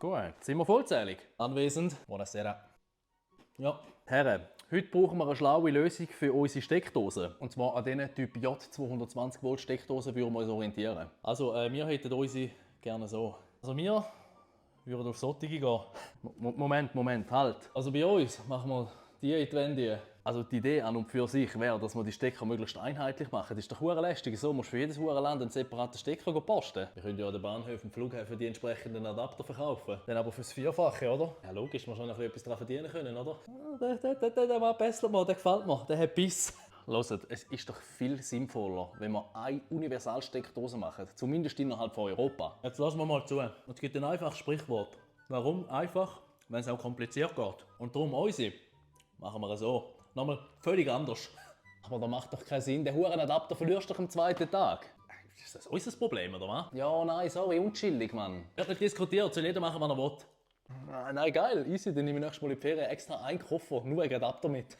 Gut, sind wir vollzählig? Anwesend. Buonasera. Ja. Herren, heute brauchen wir eine schlaue Lösung für unsere Steckdosen. Und zwar an diesen Typ J 220 Volt Steckdosen würden wir uns orientieren. Also, wir hätten unsere gerne so. Also, wir würden auf solche gehen. Moment, halt. Also, bei uns machen wir die in die Wände. Also die Idee an und für sich wäre, dass wir die Stecker möglichst einheitlich machen. Das ist doch hure lästig. So musst du für jedes hure Land einen separaten Stecker posten. Wir können ja an den Bahnhöfen und Flughäfen die entsprechenden Adapter verkaufen. Dann aber fürs Vierfache, oder? Ja, logisch, man schon noch etwas daran verdienen können, oder? Der war besser, der gefällt mir, der hat Biss. Hört, es ist doch viel sinnvoller, wenn wir eine Universalsteckdose machen. Zumindest innerhalb von Europa. Jetzt lassen wir mal zu. Es gibt ein einfaches Sprichwort. Warum einfach? Wenn es auch kompliziert geht. Und darum unsere machen wir so. Nochmal völlig anders. Aber das macht doch keinen Sinn. Den Hurenadapter verlierst du doch am zweiten Tag. Ist das unser Problem, oder was? Ja, nein, sorry, unchillig, Mann. Wird nicht diskutiert, soll jeder machen, was er will. Nein, geil, easy. Dann nehme ich nächstes Mal in die Ferien extra einen Koffer, nur wegen Adapter mit.